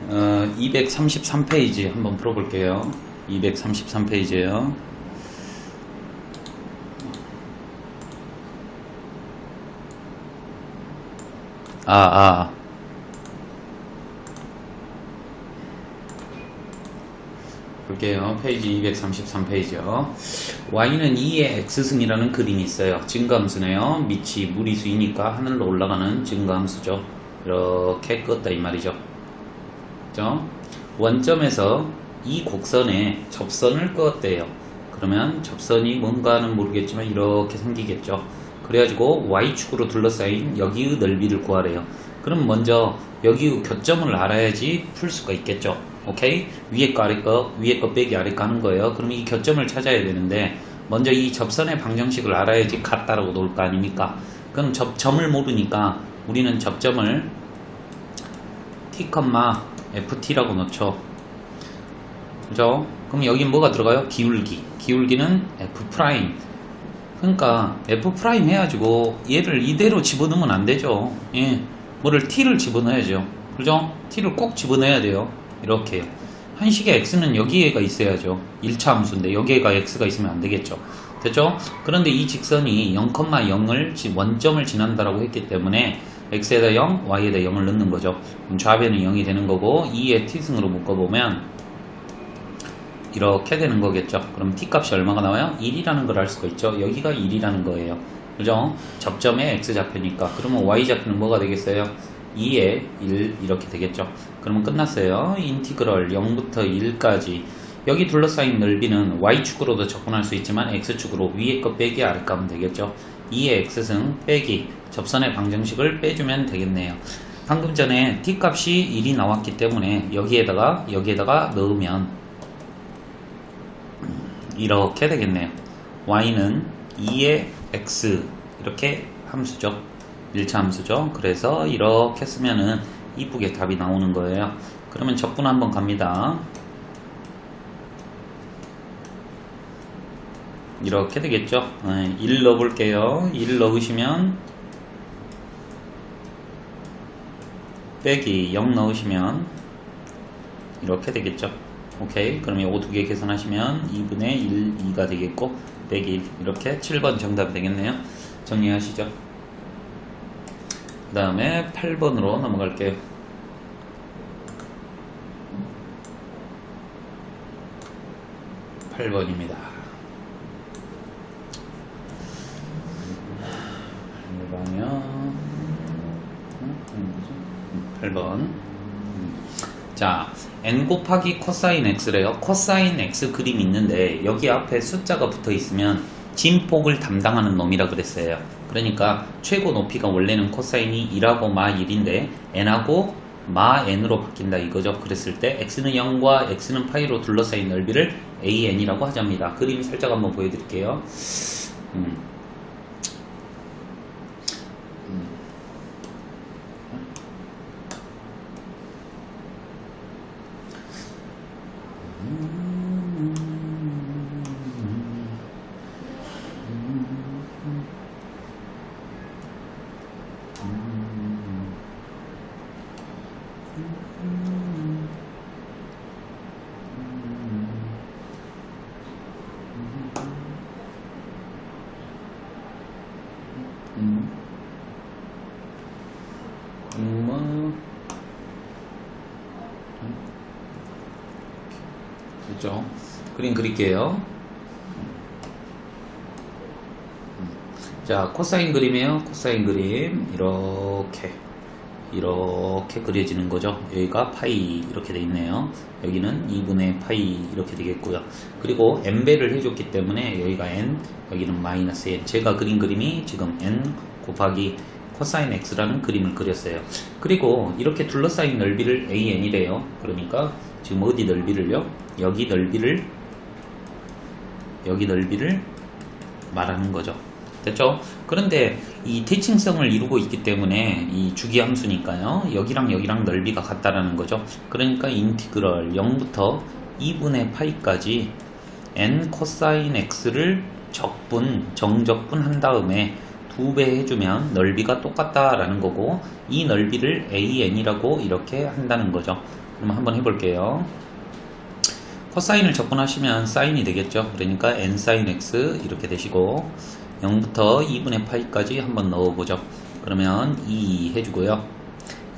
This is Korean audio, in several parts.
233페이지 한번 풀어볼게요. 233페이지에요. 볼게요. 페이지 233페이지요. y는 2의 x승이라는 그림이 있어요. 증가함수네요. 밑이 무리수이니까 하늘로 올라가는 증가함수죠. 이렇게 끄었다 이 말이죠. 그죠? 원점에서 이 곡선에 접선을 끄었대요. 그러면 접선이 뭔가는 모르겠지만 이렇게 생기겠죠. 그래가지고 y축으로 둘러싸인 여기의 넓이를 구하래요. 그럼 먼저 여기의 교점을 알아야지 풀 수가 있겠죠. 오케이? 위에 거 아래 거, 위에 거 빼기 아래 거 하는 거예요. 그럼 이 교점을 찾아야 되는데 먼저 이 접선의 방정식을 알아야지 같다라고 놓을 거 아닙니까? 그럼 점을 모르니까 우리는 접점을 t, ft라고 놓죠. 그죠? 그럼 여기 뭐가 들어가요? 기울기. 기울기는 f'. 그러니까 f' 해가지고 얘를 이대로 집어넣으면 안 되죠. 예. 뭐를 t를 집어넣어야죠. 그죠? t를 꼭 집어넣어야 돼요. 이렇게. 한식의 x는 여기에가 있어야죠. 1차 함수인데 여기에가 x가 있으면 안 되겠죠. 됐죠? 그런데 이 직선이 0,0을 원점을 지난다라고 했기 때문에 x에다 0, y에다 0을 넣는 거죠. 그럼 좌변은 0이 되는 거고 2의 t승으로 묶어보면 이렇게 되는 거겠죠. 그럼 t 값이 얼마가 나와요? 1이라는 걸 알 수가 있죠. 여기가 1이라는 거예요. 그죠? 접점에 x좌표니까. 그러면 y좌표는 뭐가 되겠어요? 2에 1 이렇게 되겠죠. 그러면 끝났어요. 인티그럴 0부터 1까지. 여기 둘러싸인 넓이는 y축으로도 접근할 수 있지만 x축으로 위에 거 빼기 아래 거 하면 되겠죠. 2의 x승 빼기 접선의 방정식을 빼주면 되겠네요. 방금 전에 t 값이 1이 나왔기 때문에 여기에다가 넣으면 이렇게 되겠네요. y는 2의 x 이렇게 함수죠. 1차 함수죠. 그래서 이렇게 쓰면은 이쁘게 답이 나오는 거예요. 그러면 적분 한번 갑니다. 이렇게 되겠죠. 1 넣어볼게요. 1 넣으시면 빼기 0 넣으시면 이렇게 되겠죠. 오케이. 그럼 요거 두 개 계산하시면 2분의 1, 2가 되겠고 빼기 1 이렇게 7번 정답이 되겠네요. 정리하시죠. 그 다음에 8번으로 넘어갈게요. 8번입니다. 8번. 자, n 곱하기 코사인 x래요. 코사인 x 그림이 있는데 여기 앞에 숫자가 붙어 있으면 진폭을 담당하는 놈이라 그랬어요. 그러니까 최고 높이가 원래는 코사인이 2하고 마 1인데 n하고 마 n으로 바뀐다 이거죠. 그랬을 때 x는 0과 x는 파이로 둘러싸인 넓이를 an이라고 하자입니다. 그림 살짝 한번 보여드릴게요. 그렇죠? 그림 그릴게요. 자, 코사인 그림이에요. 코사인 그림 이렇게 그려지는 거죠. 여기가 파이 이렇게 돼 있네요. 여기는 2분의 파이 이렇게 되겠고요. 그리고 n배를 해줬기 때문에 여기가 n, 여기는 마이너스 n. 제가 그린 그림이 지금 n 곱하기 코사인 x라는 그림을 그렸어요. 그리고 이렇게 둘러싸인 넓이를 an이래요. 그러니까 지금 어디 넓이를요? 여기 넓이를 말하는 거죠. 됐죠? 그런데 이 대칭성을 이루고 있기 때문에 이 주기함수니까요. 여기랑 넓이가 같다라는 거죠. 그러니까 인티그럴 0부터 2분의 파이까지 n 코사인 x를 정적분 한 다음에 2배 해주면 넓이가 똑같다라는 거고 이 넓이를 an이라고 이렇게 한다는 거죠. 그럼 한번 해볼게요. 코사인을 적분하시면 사인이 되겠죠. 그러니까 n사인 x 이렇게 되시고 0부터 2분의 파이까지 한번 넣어보죠. 그러면 2 해주고요.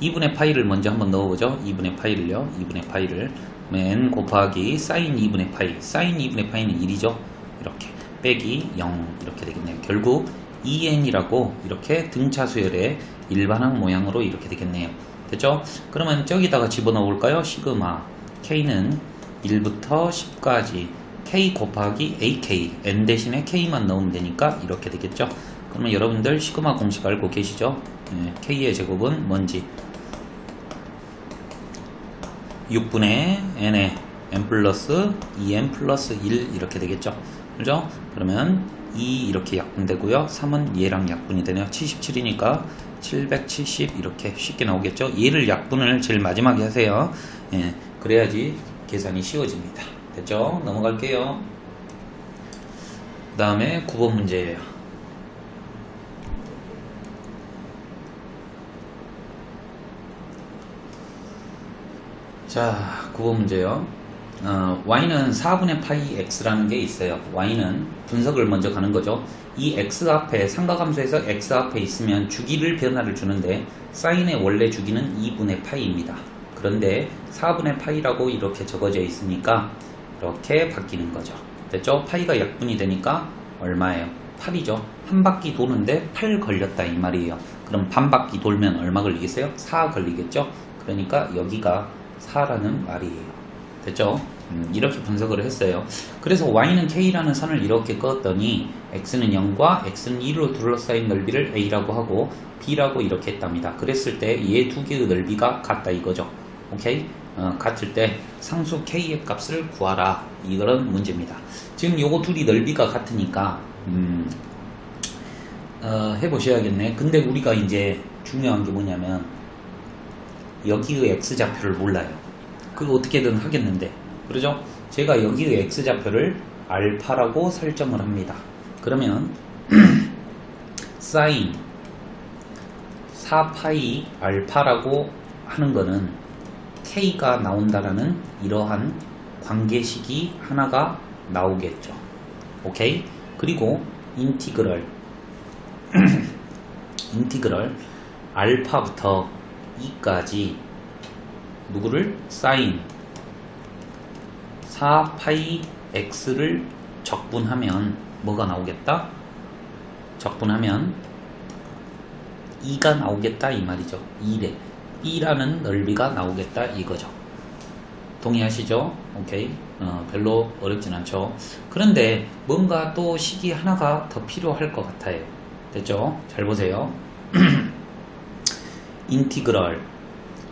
2분의 파이를 먼저 한번 넣어보죠. 2분의 파이를요. 2분의 파이를 n 곱하기 사인 2분의 파이, 사인 2분의 파이는 1이죠. 이렇게 빼기 0 이렇게 되겠네요. 결국 2n이라고 이렇게 등차 수열의 일반항 모양으로 이렇게 되겠네요. 됐죠? 그러면 저기다가 집어넣을까요? 시그마 k는 1부터 10까지 k 곱하기 ak, n 대신에 k만 넣으면 되니까 이렇게 되겠죠. 그러면 여러분들 시그마 공식 알고 계시죠? 네, k의 제곱은 뭔지 6분의 n에 n 플러스 2n 플러스 1 이렇게 되겠죠. 그죠? 그러면 2 이렇게 약분되고요. 3은 얘랑 약분이 되네요. 77이니까 770 이렇게 쉽게 나오겠죠. 얘를 약분을 제일 마지막에 하세요. 예, 그래야지 계산이 쉬워집니다. 됐죠? 넘어갈게요. 그 다음에 9번 문제예요. 자, 9번 문제요. y는 4분의 파이 x라는 게 있어요. y는 분석을 먼저 가는 거죠. 이 x 앞에 삼각함수에서 x 앞에 있으면 주기를 변화를 주는데 사인의 원래 주기는 2분의 파이입니다. 그런데 4분의 파이라고 이렇게 적어져 있으니까 이렇게 바뀌는 거죠. 됐죠? 파이가 약분이 되니까 얼마예요? 8이죠. 한 바퀴 도는데 8 걸렸다 이 말이에요. 그럼 반 바퀴 돌면 얼마 걸리겠어요? 4 걸리겠죠? 그러니까 여기가 4라는 말이에요. 됐죠? 이렇게 분석을 했어요. 그래서 y는 k라는 선을 이렇게 그었더니 x는 0과 x는 2로 둘러싸인 넓이를 a라고 하고 b라고 이렇게 했답니다. 그랬을 때 얘 두 개의 넓이가 같다 이거죠. 오케이? 같을 때 상수 k의 값을 구하라. 이런 문제입니다. 지금 요거 둘이 넓이가 같으니까 해보셔야겠네. 근데 우리가 이제 중요한 게 뭐냐면 여기의 x좌표를 몰라요. 그거 어떻게든 하겠는데, 그러죠? 제가 여기의 x좌표를 알파라고 설정을 합니다. 그러면 사인 4파이 알파라고 하는 거는 k가 나온다라는 이러한 관계식이 하나가 나오겠죠. 오케이? 그리고 인티그럴 알파부터 2까지 누구를? 사인 4파이 x를 적분하면 뭐가 나오겠다? 적분하면 2가 나오겠다 이 말이죠. 2래. B라는 넓이가 나오겠다 이거죠. 동의하시죠? 오케이. 별로 어렵진 않죠. 그런데 뭔가 또 식이 하나가 더 필요할 것 같아요. 됐죠? 잘 보세요. 인티그럴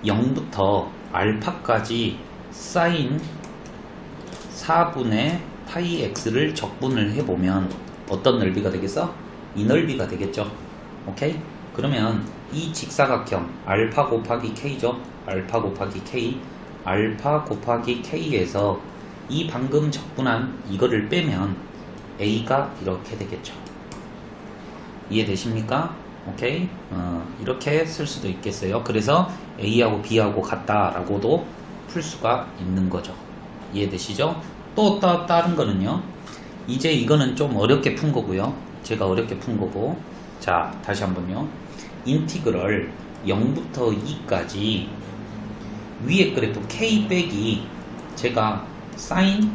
0부터 알파까지 사인 4분의 파이 x를 적분을 해보면 어떤 넓이가 되겠어? 이 넓이가 되겠죠. 오케이? 그러면 이 직사각형 알파 곱하기 k죠. 알파 곱하기 k, 알파 곱하기 k에서 이 방금 적분한 이거를 빼면 a가 이렇게 되겠죠. 이해되십니까? 오케이? 이렇게 쓸 수도 있겠어요. 그래서 a하고 b하고 같다라고도 풀 수가 있는 거죠. 이해되시죠? 또 다른 거는요. 이제 이거는 좀 어렵게 푼 거고요. 제가 어렵게 푼 거고. 자, 다시 한번요. 인티그럴 0부터 2까지 위에 그래프 k 빼기 제가 사인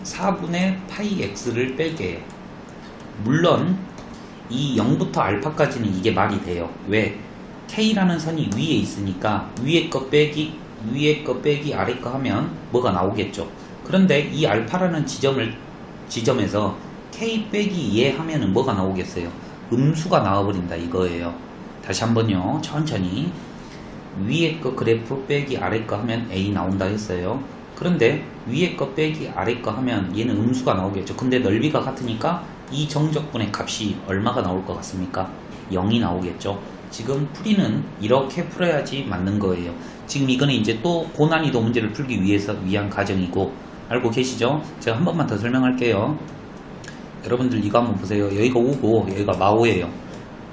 4분의 파이 x를 빼게. 물론 이 0부터 알파까지는 이게 말이 돼요. 왜? k라는 선이 위에 있으니까 위에 거 빼기 아래 거 하면 뭐가 나오겠죠. 그런데 이 알파라는 지점에서 k 빼기 얘 하면은 뭐가 나오겠어요? 음수가 나와버린다 이거예요. 다시 한번요. 천천히. 위에 거 그래프 빼기 아래 거 하면 a 나온다 했어요. 그런데 위에 거 빼기 아래 거 하면 얘는 음수가 나오겠죠. 근데 넓이가 같으니까 이 정적분의 값이 얼마가 나올 것 같습니까? 0이 나오겠죠. 지금 풀이는 이렇게 풀어야지 맞는 거예요. 지금 이거는 이제 또 고난이도 문제를 풀기 위한 과정이고, 알고 계시죠? 제가 한 번만 더 설명할게요. 여러분들 이거 한번 보세요. 여기가 5고 여기가 마오예요.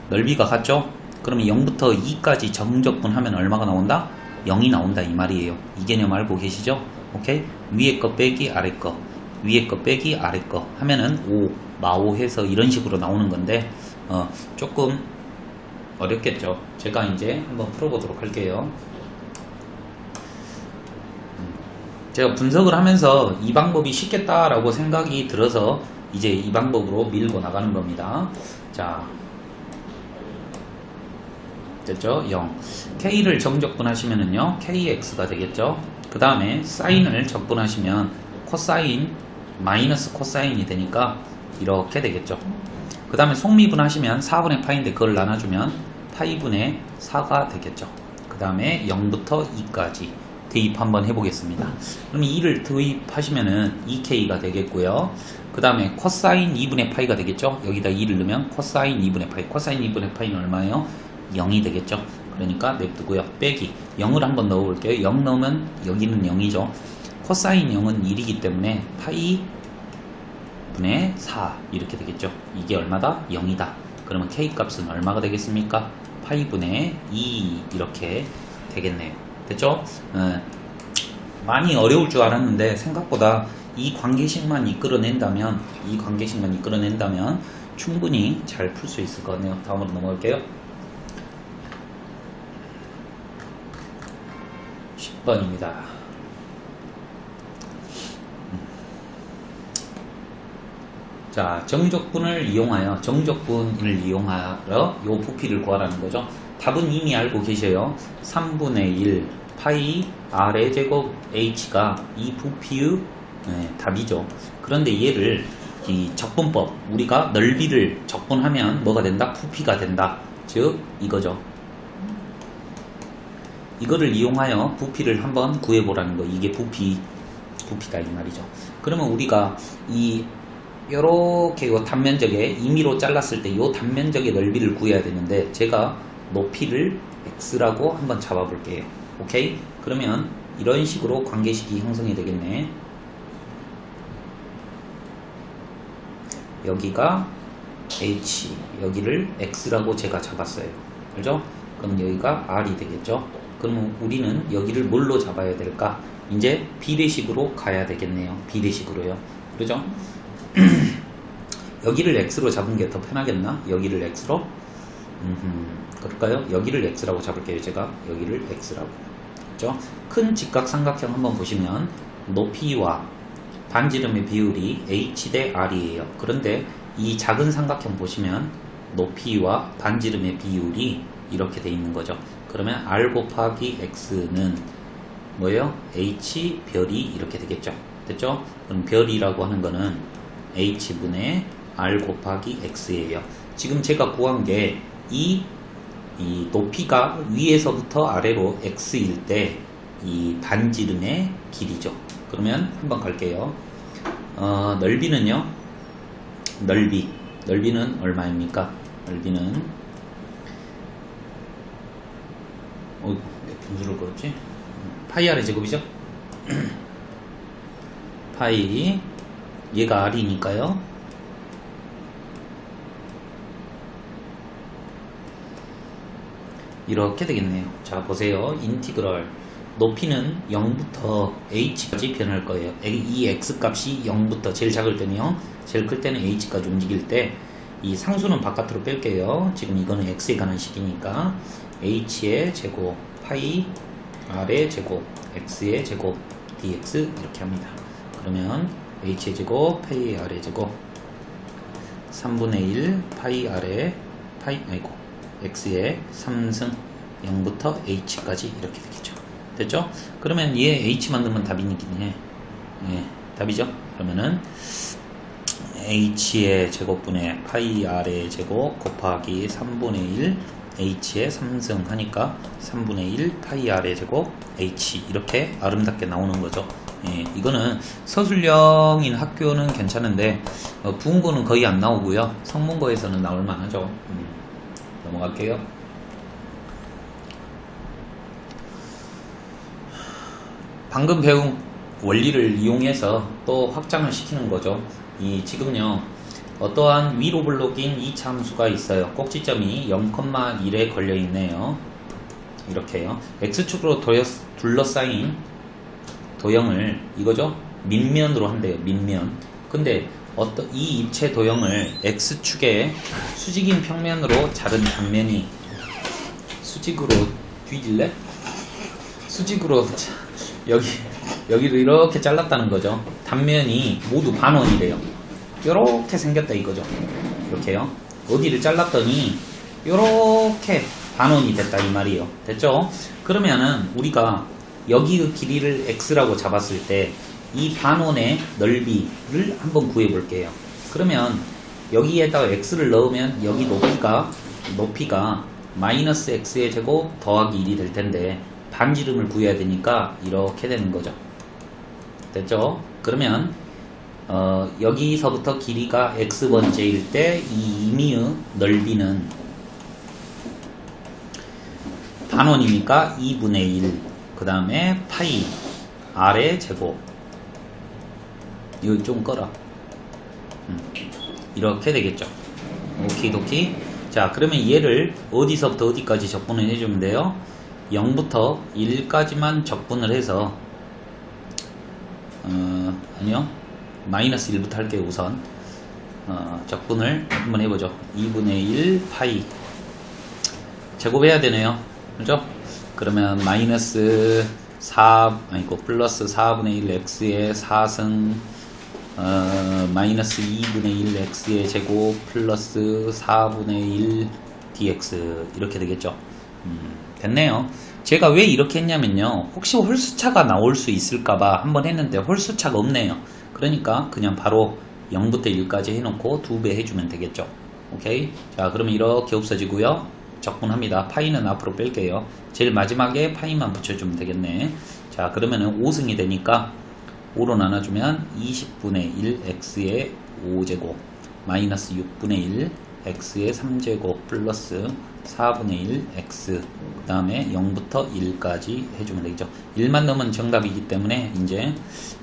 넓이가 같죠? 그러면 0부터 2까지 정적분 하면 얼마가 나온다? 0이 나온다 이 말이에요. 이 개념 알고 계시죠? 오케이? 위에 거 빼기 아래 거, 위에 거 빼기 아래 거 하면은 5, 마오 해서 이런 식으로 나오는 건데 조금 어렵겠죠. 제가 이제 한번 풀어보도록 할게요. 제가 분석을 하면서 이 방법이 쉽겠다라고 생각이 들어서 이제 이 방법으로 밀고 나가는 겁니다. 자, 됐죠? 0. K를 정적분하시면은요, KX가 되겠죠? 그 다음에 사인을 적분하시면 코사인, 마이너스 코사인이 되니까 이렇게 되겠죠? 그 다음에 속미분하시면 4분의 파인데 그걸 나눠주면 파이분의 4가 되겠죠? 그 다음에 0부터 2까지 대입 한번 해보겠습니다. 그럼 2를 대입하시면은 2K가 되겠고요. 그 다음에 코사인 2분의 파이가 되겠죠? 여기다 2를 넣으면 코사인 2분의 파이. 코사인 2분의 파이는 얼마예요? 0이 되겠죠? 그러니까 냅두고요. 빼기 0을 한번 넣어볼게요. 0 넣으면 여기는 0이죠. 코사인 0은 1이기 때문에 파이 분의 4 이렇게 되겠죠. 이게 얼마다? 0이다. 그러면 K 값은 얼마가 되겠습니까? 파이 분의 2 이렇게 되겠네요. 됐죠? 많이 어려울 줄 알았는데 생각보다 이 관계식만 이끌어낸다면 충분히 잘 풀 수 있을 것 같네요. 다음으로 넘어갈게요. 10번입니다. 자, 정적분을 이용하여 요 부피를 구하라는 거죠. 답은 이미 알고 계셔요. 3분의 1 파이 R의 제곱 H가 이 부피의 답이죠. 그런데 얘를 이 적분법, 우리가 넓이를 적분하면 뭐가 된다? 부피가 된다. 즉 이거죠. 이거를 이용하여 부피를 한번 구해보라는 거. 이게 부피다 이 말이죠. 그러면 우리가 요렇게 요 단면적에 임의로 잘랐을 때 요 단면적의 넓이를 구해야 되는데 제가 높이를 x라고 한번 잡아볼게요. 오케이? 그러면 이런 식으로 관계식이 형성이 되겠네. 여기가 h, 여기를 x라고 제가 잡았어요. 알죠? 그럼 여기가 r이 되겠죠? 그러면 우리는 여기를 뭘로 잡아야 될까? 이제 비례식으로 가야 되겠네요. 비례식으로요. 그러죠? 여기를 x로 잡은 게 더 편하겠나? 여기를 x로? 그럴까요? 여기를 x라고 잡을게요. 제가 여기를 x라고. 그렇죠? 큰 직각삼각형 한번 보시면 높이와 반지름의 비율이 h 대 r이에요. 그런데 이 작은 삼각형 보시면 높이와 반지름의 비율이 이렇게 돼 있는 거죠. 그러면 r 곱하기 x는 뭐예요? h 별이 이렇게 되겠죠. 됐죠? 그럼 별이라고 하는 거는 h분의 r 곱하기 x예요. 지금 제가 구한 게 이 높이가 위에서부터 아래로 x일 때 이 반지름의 길이죠. 그러면 한번 갈게요. 넓이는요. 넓이는 얼마입니까? 넓이는 몇 분수를 걸었지? 파이 r의 제곱이죠? 파이 얘가 r이니까요. 이렇게 되겠네요. 자, 보세요. 인티그럴 높이는 0부터 h까지 변할 거예요. 이 x값이 0부터 제일 작을 때는 0, 제일 클 때는 h까지 움직일 때 이 상수는 바깥으로 뺄게요. 지금 이거는 x에 관한 식이니까 h의 제곱 파이 r의 제곱 x의 제곱 dx 이렇게 합니다. 그러면 h의 제곱 파이 r의 제곱 3분의 1 파이 r의 x의 3승 0부터 h까지 이렇게 되겠죠. 됐죠? 그러면 얘 h만 넣으면 답이긴 해. 예, 답이죠? 그러면은 h의 제곱분의 파이 r의 제곱 곱하기 3분의 1 h의 3승 하니까 3분의 1 파이 r의 제곱 h 이렇게 아름답게 나오는 거죠. 예, 이거는 서술형인 학교는 괜찮은데 부은고는 거의 안 나오고요. 성문고에서는 나올 만하죠. 넘어갈게요. 방금 배운 원리를 이용해서 또 확장을 시키는 거죠. 지금요 어떠한 위로 블록인 2차 함수가 있어요. 꼭지점이 0,1에 걸려 있네요. 이렇게요. X축으로 둘러싸인 도형을 이거죠? 밑면으로 한대요. 밑면. 근데 이 입체 도형을 X축의 수직인 평면으로 자른 단면이 수직으로 뒤질래? 수직으로 여기를 이렇게 잘랐다는 거죠. 단면이 모두 반원이래요. 요렇게 생겼다 이거죠. 이렇게요. 어디를 잘랐더니 요렇게 반원이 됐다 이 말이에요. 됐죠? 그러면은 우리가 여기의 길이를 x라고 잡았을 때 이 반원의 넓이를 한번 구해 볼게요. 그러면 여기에다가 x를 넣으면 여기 높이가 마이너스 x의 제곱 더하기 1이 될 텐데 반지름을 구해야 되니까 이렇게 되는 거죠. 됐죠? 그러면 여기서부터 길이가 x번째일 때 이 임의의 넓이는 반원이니까 2분의 1, 그 다음에 파이 r의 제곱, 이거 좀 꺼라. 이렇게 되겠죠. 오키도키. 자, 그러면 얘를 어디서부터 어디까지 적분을 해주면 돼요? 0부터 1까지만 적분을 해서 아니요, 마이너스 1부터 할게요. 우선 적분을 한번 해보죠. 2분의 1 파이 제곱해야 되네요. 그죠? 그러면 마이너스 4 아니고 플러스 4분의 1 x의 4승 마이너스 2분의 1 x의 제곱 플러스 4분의 1 dx 이렇게 되겠죠. 됐네요. 제가 왜 이렇게 했냐면요, 혹시 홀수차가 나올 수 있을까봐 한번 했는데 홀수차가 없네요. 그러니까 그냥 바로 0부터 1까지 해놓고 2배 해주면 되겠죠. 오케이. 자, 그러면 이렇게 없어지고요. 적분합니다. 파이는 앞으로 뺄게요. 제일 마지막에 파이만 붙여주면 되겠네. 자, 그러면은 5승이 되니까 5로 나눠주면 20분의 1 x의 5제곱 마이너스 6분의 1 x의 3제곱 플러스 4분의 1 x 그 다음에 0부터 1까지 해주면 되겠죠. 1만 넣으면 정답이기 때문에 이제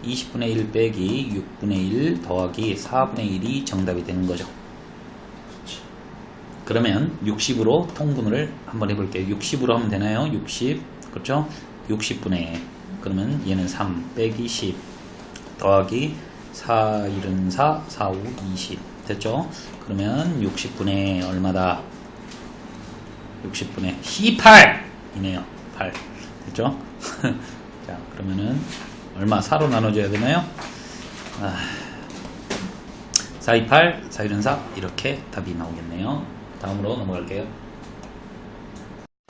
20분의 1 빼기 6분의 1 더하기 4분의 1이 정답이 되는 거죠. 그러면 60으로 통분을 한번 해볼게요. 60으로 하면 되나요? 60 그렇죠? 60분의 그러면 얘는 3 빼기 10 더하기 4 1은 4 4 5 20 됐죠? 그러면 60분의 얼마다? 60분의 18 이네요. 8 됐죠? 자, 그러면은 얼마? 4로 나눠줘야 되나요? 4, 2, 8 4 1은 4 이렇게 답이 나오겠네요. 다음으로 넘어갈게요.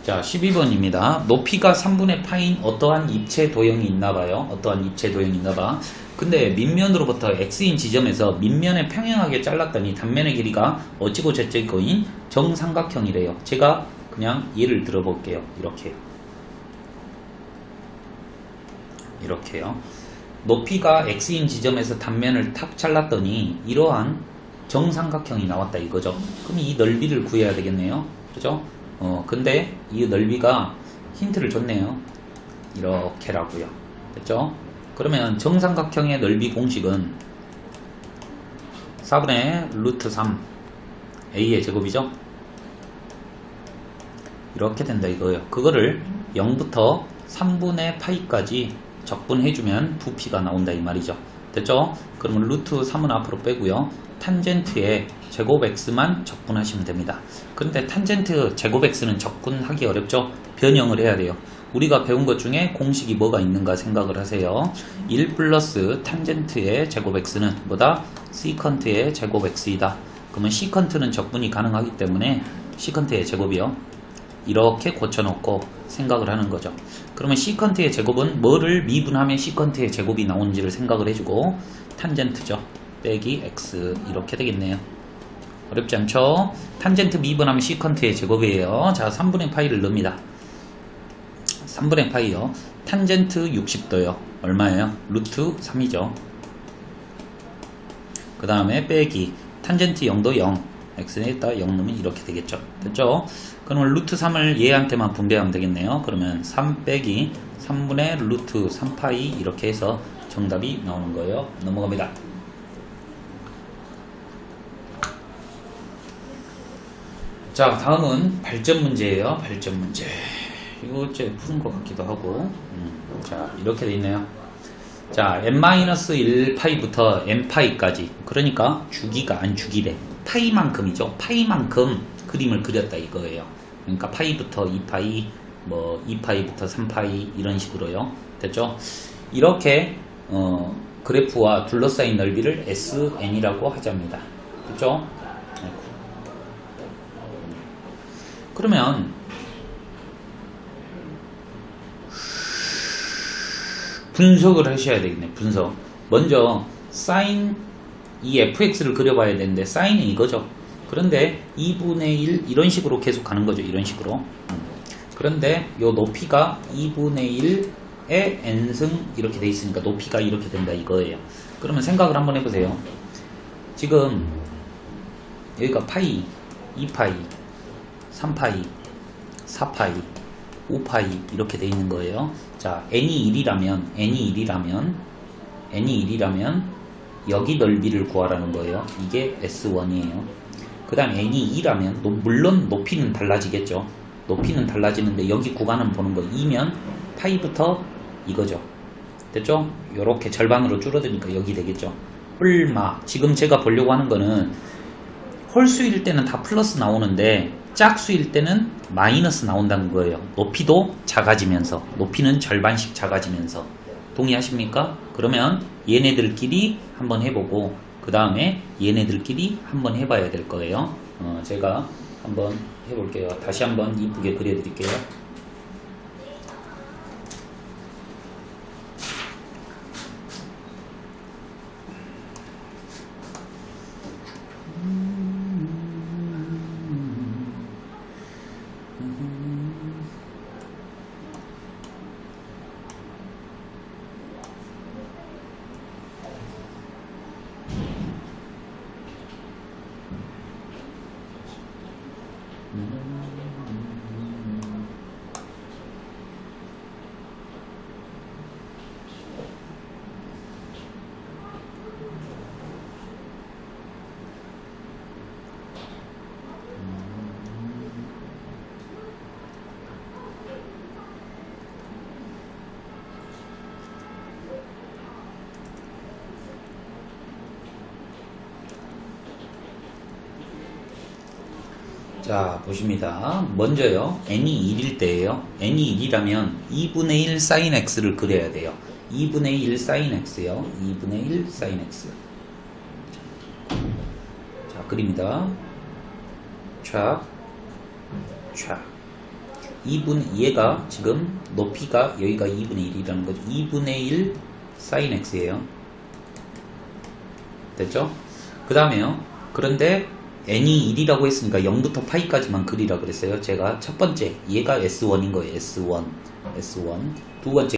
자, 12번입니다. 높이가 3분의 파인 어떠한 입체 도형이 있나봐요. 어떠한 입체 도형이 있나봐. 근데 밑면으로부터 x인 지점에서 밑면에 평행하게 잘랐더니 단면의 길이가 어찌고 저찌고인 정삼각형이래요. 제가 그냥 예를 들어볼게요. 이렇게요. 높이가 x인 지점에서 단면을 탁 잘랐더니 이러한 정삼각형이 나왔다 이거죠. 그럼 이 넓이를 구해야 되겠네요. 그죠? 근데 이 넓이가 힌트를 줬네요. 이렇게라고요. 됐죠? 그러면 정삼각형의 넓이 공식은 4분의 루트 3 a의 제곱이죠? 이렇게 된다 이거예요. 그거를 0부터 3분의 파이까지 적분해주면 부피가 나온다 이 말이죠. 됐죠? 그러면 루트 3은 앞으로 빼고요. 탄젠트에 제곱 x만 적분하시면 됩니다. 그런데 탄젠트 제곱 x는 적분하기 어렵죠? 변형을 해야 돼요. 우리가 배운 것 중에 공식이 뭐가 있는가 생각을 하세요. 1 플러스 탄젠트의 제곱 x는 뭐다? 시컨트의 제곱 x이다. 그러면 시컨트는 적분이 가능하기 때문에 시컨트의 제곱이요. 이렇게 고쳐놓고 생각을 하는 거죠. 그러면 시컨트의 제곱은 뭐를 미분하면 시컨트의 제곱이 나오는지를 생각을 해주고 탄젠트죠. 빼기 x 이렇게 되겠네요. 어렵지 않죠? 탄젠트 미분하면 시컨트의 제곱이에요. 자, 3분의 파이를 넣습니다. 3분의 파이요. 탄젠트 60도요. 얼마예요? 루트 3이죠. 그 다음에 빼기 탄젠트 0도 0 x에다 0 넣으면 이렇게 되겠죠. 됐죠? 그러면 루트 3을 얘한테만 분배하면 되겠네요. 그러면 3 빼기 3분의 루트 3파이 이렇게 해서 정답이 나오는 거예요. 넘어갑니다. 자, 다음은 발전 문제예요. 발전 문제. 이거 어째 푸는 것 같기도 하고. 자, 이렇게 돼 있네요. 자, n-1파이부터 n파이까지. 그러니까 주기가 안 주기래. 파이만큼이죠. 파이만큼 그림을 그렸다 이거예요. 그러니까 파이부터 2파이, 뭐 2파이부터 3파이 이런 식으로요. 됐죠? 이렇게 그래프와 둘러싸인 넓이를 SN이라고 하자입니다. 됐죠? 그러면 분석을 하셔야 되겠네. 분석. 먼저 사인 이 fx를 그려봐야 되는데 사인은 이거죠. 그런데 2분의 1 이런 식으로 계속 가는 거죠. 이런 식으로. 그런데 요 높이가 2분의 1의 n승 이렇게 돼 있으니까 높이가 이렇게 된다 이거예요. 그러면 생각을 한번 해보세요. 지금 여기가 파이, 2파이, 3파이, 4파이, 5파이 이렇게 돼 있는 거예요. 자, n이 1이라면 여기 넓이를 구하라는 거예요. 이게 S1이에요. 그 다음 n이 2라면 물론 높이는 달라지겠죠. 높이는 달라지는데 여기 구간은 보는 거 2면 파이부터 이거죠. 됐죠? 요렇게 절반으로 줄어드니까 여기 되겠죠. 홀마. 지금 제가 보려고 하는 거는 홀수일 때는 다 플러스 나오는데 짝수일 때는 마이너스 나온다는 거예요. 높이도 작아지면서, 높이는 절반씩 작아지면서. 동의하십니까? 그러면 얘네들끼리 한번 해보고 그 다음에 얘네들끼리 한번 해봐야 될 거예요. 제가 한번 해볼게요. 다시 한번 이쁘게 그려드릴게요. 자, 보십니다. 먼저요, n이 1일 때예요. n이 1이라면 2분의 1 sin x를 그려야 돼요. 2분의 1 sin x요. 2분의 1 sin x. 자, 그립니다. 촥, 촥. 얘가 지금 높이가 여기가 2분의 1이라는 거죠. 2분의 1 sin x예요. 됐죠? 그 다음에요. 그런데 n이 1이라고 했으니까 0부터 파이까지만 그리라 그랬어요. 제가 첫 번째 얘가 S1인 거예요. S1. 두 번째